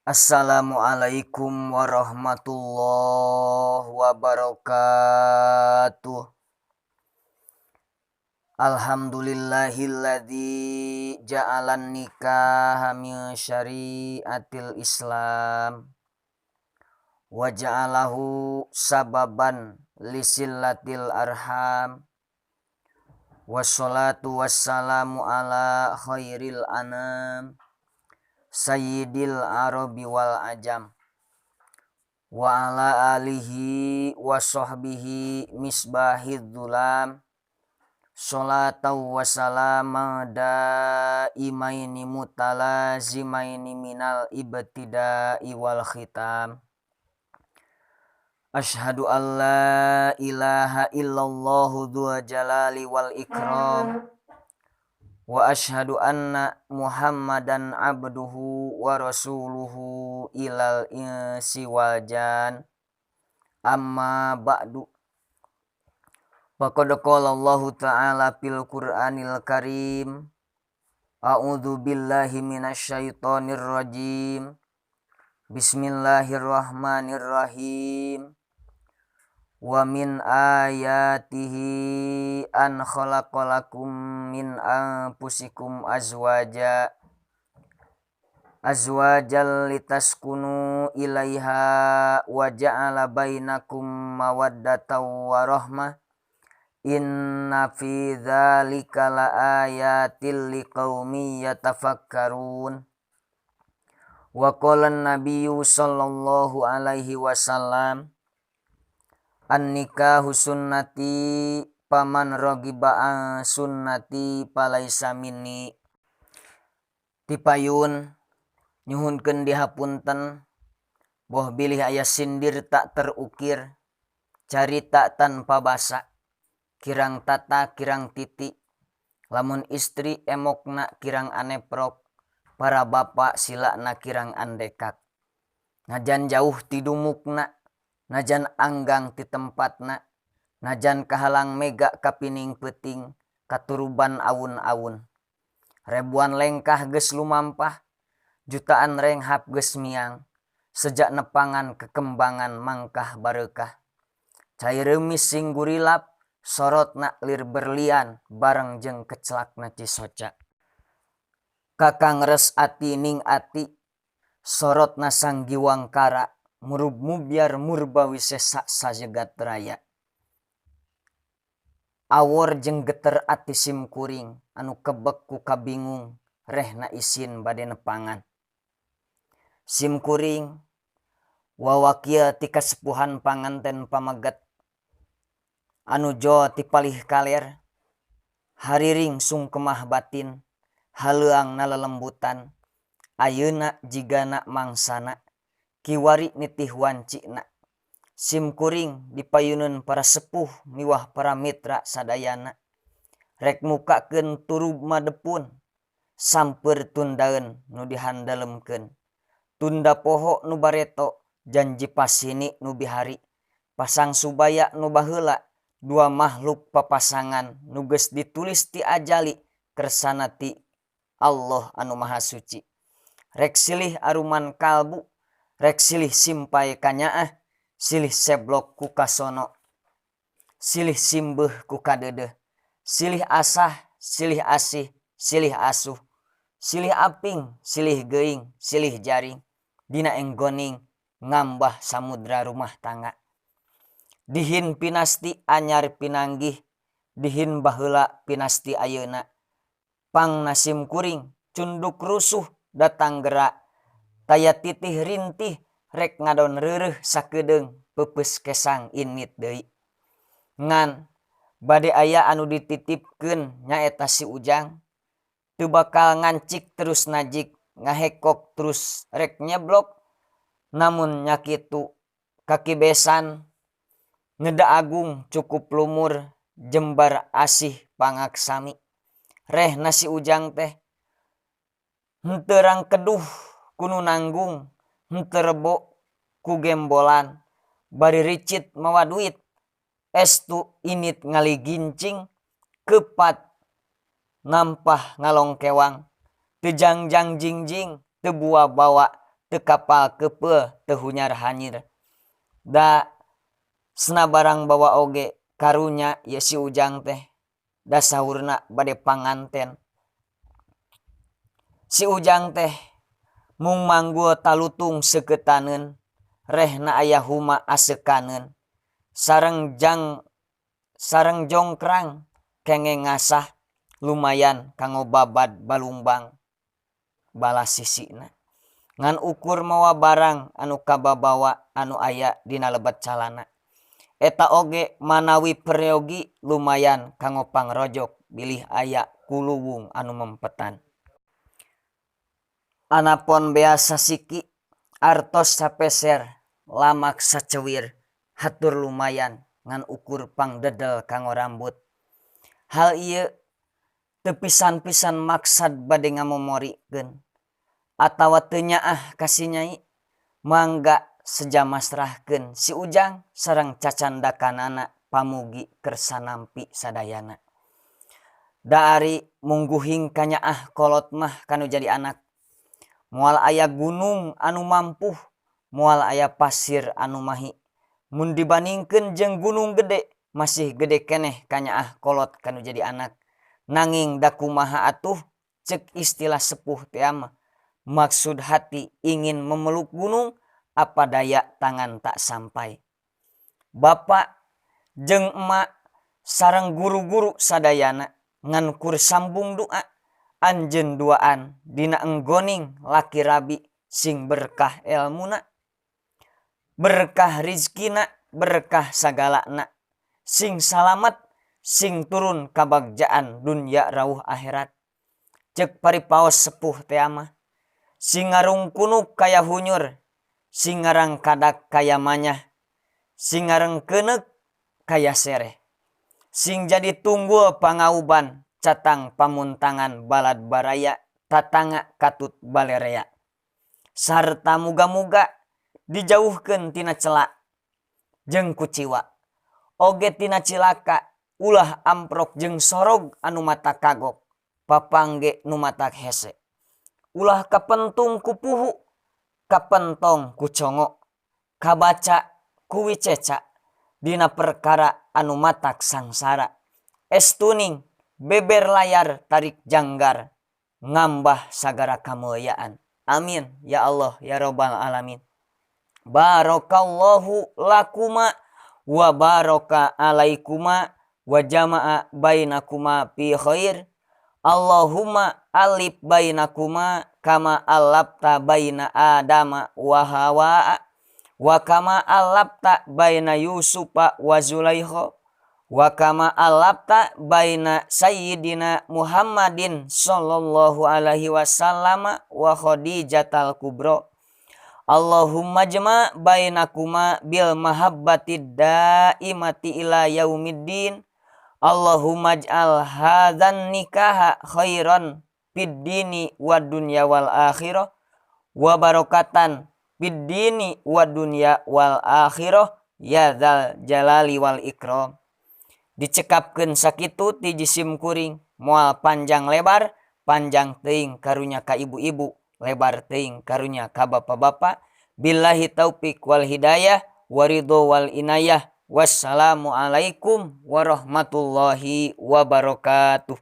Assalamualaikum warahmatullahi wabarakatuh. Alhamdulillahilladzi ja'alan nikaha min syariatil Islam wa ja'alahu sababan lisillatil arham. Wassalatu wassalamu ala khairil anam sayyidil arabi wal ajam wa ala alihi wa sahbihi misbahid dhulam sholatan wa salama daimaini mutalazimaini minal ibtida'i wal khitam. Asyhadu an la ilaha illallahu dzul jalali wal ikram wa asyhadu anna Muhammadan abduhu wa rasuluhu ilal insi wal jan. Amma ba'du. Faqad qala Allahu ta'ala fil Qur'anil Karim. A'udzu billahi minasyaitonir rajim. Bismillahirrahmanirrahim. Wa min ayatihi an khalaqalakum min anfusikum azwajal litaskunu ilaiha wa ja'ala bainakum mawaddatan wa rahmah. Inna fi dzalika laayatil liqaumin yatafakkarun. Wa qala an-nabiyyu sallallahu alaihi wasallam an-nikahu sunnati paman ragiba an sunnati palaisa minni. Tipayun nyuhunkeun dihapunten boh bilih aya sindir tak terukir, carita tanpa basa, kirang tata kirang titi, lamun istri emokna kirang aneprok, para bapak silakna kirang andekak. Najan jauh ti dumukna, najan anggang ti tempatna, najan kahalang mega kapining peuting, katuruban awun-awun. Rebuan lengkah geus lumampah, jutaan renghap geus miang, sejak nepangan kekembangan mangkah barekah. Cai reumis sing gurilap, sorotna lir berlian, bareng jeung keclakna cisoca. Kakang res ati ning ati, sorotna sang giwangkara, murub mubyar murbawi sesa sajagat raya. Awor jeung geter ati sim kuring, anu kebek ku kabingung, rehna isin bade nepangan. Sim kuring, wawa kieu ti kasepuhan panganten pamaget, anu jo ti palih kaler, hariring sungkemah batin, haleuang nalelembutan, ayeuna jigana mangsana, kiwari nitih wancina. Sim kuring dipayuneun para sepuh miwah para mitra sadayana. Rek mukakeun turub madepun, sampeur tundaeun nu dihandalemkeun. Tunda poho nu bareto, janji pasini nu bihari. Pasang subaya nu baheula, dua makhluk papasangan nu geus ditulis ti ajali kersana ti Allah anu maha suci. Rek silih aruman kalbu, rek silih simpai kanyaah, silih seblok ku kasono, silih simbeuh ku kadedeh, silih asah, silih asih, silih asuh, silih aping, silih geuing, silih jaring, dina enggoning ngambah samudra rumah tangga. Dihin pinasti anyar pinanggih, dihin baheula pinasti ayeuna. Pang nasim kuring cunduk rusuh datang gerak, taya titih rintih rek ngadon reureuh sakedeung peupeus kesang init deui. Ngan bade aya anu dititipkeun nyaeta si ujang, teu bakal ngancik terus najik, ngahekok terus rek nyeblok, namun nya kitu kakibesan ngeda agung cukup lumur jembar asih pangaksami. Reh nasi ujang teh henteu rang keduh kunu nanggung, henteu rebo ku gembolan, bari ricit mawa duit, estu init ngali gincing, kepat nampah ngalong kewang, teu jangjang jingjing, teu bua bawa, teu kapal keupeuh teu hunyar hanyir. Da senabarang bawa oge karunya ya si Ujang teh da saurna bade panganten. Si Ujang teh mung manggul talutung seukeutanneun rehna aya huma aseukaneun sareng jongkrang kenge ngasah lumayan kanggo babad balumbang balas sisina. Ngan ukur mawa barang anu kababawa anu aya dina lebat calana. Eta oge manawi peryogi lumayan kanggo pangrojok bilih aya kuluwung anu mempetan. Anapun beasa siki artos sapeser lamak sacewir hatur lumayan ngan ukur pangdedel kanggo rambut. Hal ieu teu pisan-pisan maksad bade ngamomorikeun atawa teu nyaah ka si Nyai mangga sejamasrahkeun si Ujang sareng cacandakanana pamugi keur sanampi sadayana. Da ari mungguhing kanyaah kolot mah kanu jadi anak. Moal aya gunung anu mampuh, moal aya pasir anu mahi. Mun dibandingkeun jeung gunung gede, masih gede keneh kanyaah kolot kanu jadi anak. Nanging da kumaha atuh ceuk istilah sepuh teh mah. Maksud hati ingin memeluk gunung, apa daya tangan tak sampai. Bapak jeung emak sareng guru-guru sadayana ngan kur sambung doa. Anjeun duaan dina enggoning laki rabi sing berkah elmuna, berkah rizkina, berkah sagalana, sing salamet, sing turun kabagjaan dunya rauh akhirat. Ceuk paripaos sepuh teh mah, sing ngarung kunuk kaya hunyur, sing ngarang kadak kaya manyah, sing ngareng keuneuk kaya sereh, sing jadi tunggul pangauban catang pamuntangan balad baraya tatanga katut balerea. Sarta muga-muga dijauhkeun tina celak jeung kuciwa. Oge tina cilaka ulah amprok jeung sorog anu mata kagok papangge nu matak hese. Ulah kapentung ku puhu, kapentong ku congo, kabaca ku wiceca dina perkara anu matak sangsara. Estuning beber layar tarik janggar ngambah sagara kamuliaan. Amin ya Allah ya Rabbal alamin. Barakallahu lakuma wa baraka alaikuma wa jama'a bainakuma fi khair. Allahumma alif bainakuma kama alafta baina Adama wa Hawa wa kama alafta baina Yusufa wa Zulaikha wa kama alafta baina Sayyidina Muhammadin sallallahu alaihi wasallam wa Khadijatal kubra. Allahumma jama' bainakuma bil mahabbatid daimati ila yaumiddin. Allahumma ij'al hadzan nikaha khairan fid dini wad dunya wal akhirah wa barakatan fid dini wad dunya wal akhirah ya dzal jalali wal ikram. Dicekapkeun sakitu ti jisim kuring moal panjang lebar, panjang teuing karunya ka ibu-ibu, lebar teuing karunya ka bapa-bapa. Billahi taufik wal hidayah waridho wal inayah. Wassalamu alaikum warahmatullahi wabarakatuh.